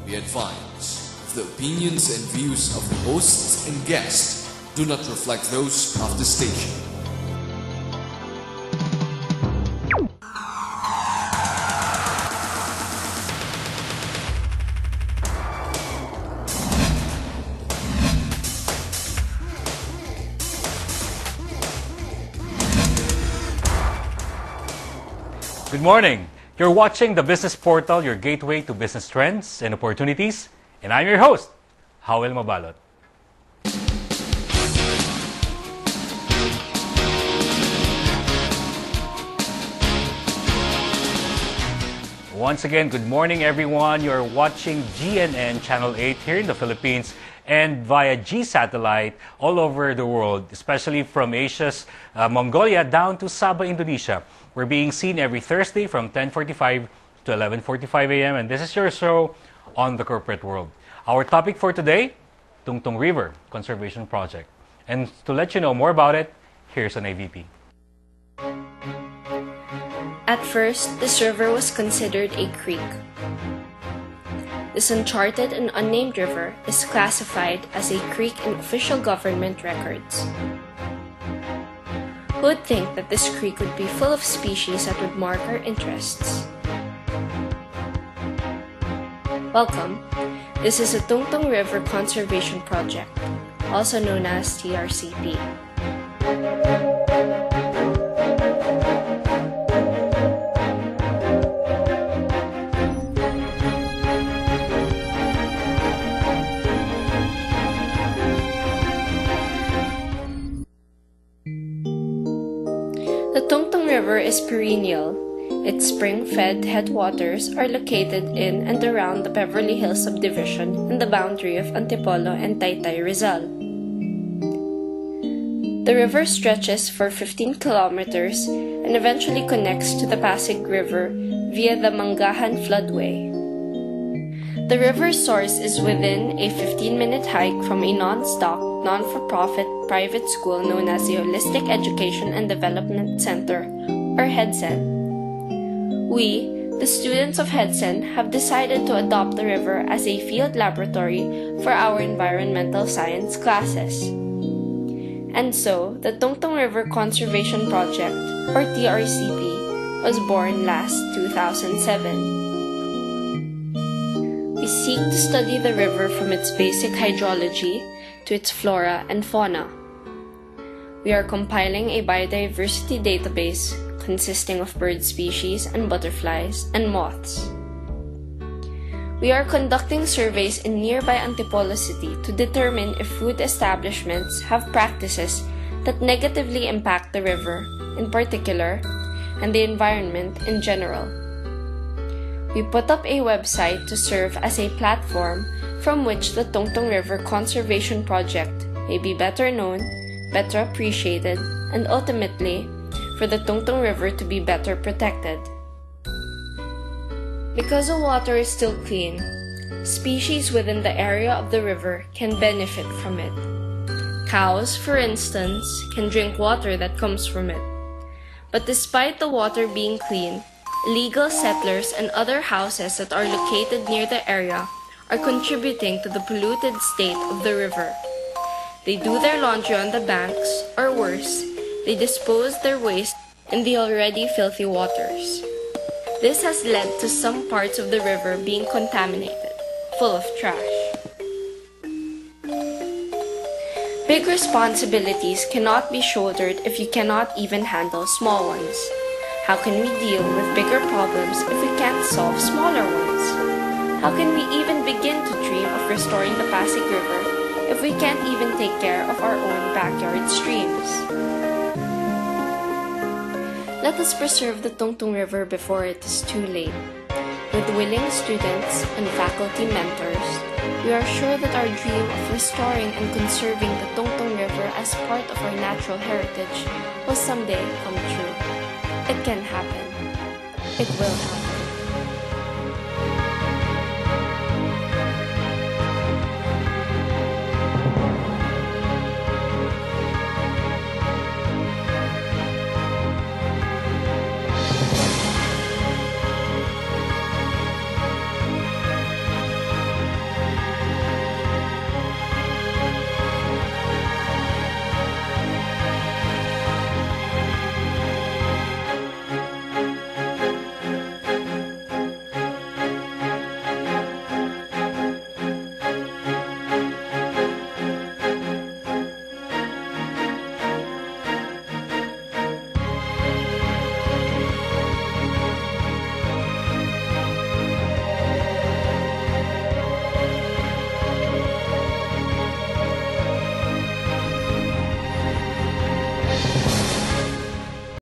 Be advised, the opinions and views of the hosts and guests do not reflect those of the station. Good morning. You're watching the Business Portal, your gateway to business trends and opportunities. And I'm your host, Howell Mabalot. Once again, good morning everyone. You're watching GNN Channel 8 here in the Philippines and via G satellite all over the world, especially from Asia's Mongolia down to Sabah, Indonesia. We're being seen every Thursday from 10:45 to 11:45 a.m. and this is your show on the corporate world. Our topic for today, Tungtong River Conservation Project. And to let you know more about it, here's an AVP. At first, this river was considered a creek. This uncharted and unnamed river is classified as a creek in official government records. Who would think that this creek would be full of species that would mark our interests? Welcome. This is the Tungtong River Conservation Project, also known as TRCP. The Tungtong River is perennial. Its spring-fed headwaters are located in and around the Beverly Hills subdivision and the boundary of Antipolo and Taytay, Rizal. The river stretches for 15 kilometers and eventually connects to the Pasig River via the Mangahan floodway. The river's source is within a 15-minute hike from a non-stop, non-for-profit private school known as the Holistic Education and Development Center, or HEDCEN. We, the students of HEDCEN, have decided to adopt the river as a field laboratory for our environmental science classes. And so, the Tungtong River Conservation Project, or TRCP, was born last 2007. We seek to study the river from its basic hydrology to its flora and fauna. We are compiling a biodiversity database consisting of bird species and butterflies and moths. We are conducting surveys in nearby Antipolo City to determine if food establishments have practices that negatively impact the river in particular and the environment in general. We put up a website to serve as a platform from which the Tungtong River Conservation Project may be better known, better appreciated, and ultimately, for the Tungtong River to be better protected. Because the water is still clean, species within the area of the river can benefit from it. Cows, for instance, can drink water that comes from it. But despite the water being clean, illegal settlers and other houses that are located near the area are contributing to the polluted state of the river. They do their laundry on the banks, or worse, they dispose their waste in the already filthy waters. This has led to some parts of the river being contaminated, full of trash. Big responsibilities cannot be shouldered if you cannot even handle small ones. How can we deal with bigger problems if we can't solve smaller ones? How can we even begin to dream of restoring the Pasig River if we can't even take care of our own backyard streams? Let us preserve the Tungtong River before it is too late. With willing students and faculty mentors, we are sure that our dream of restoring and conserving the Tungtong River as part of our natural heritage will someday come true. It can happen. It will happen.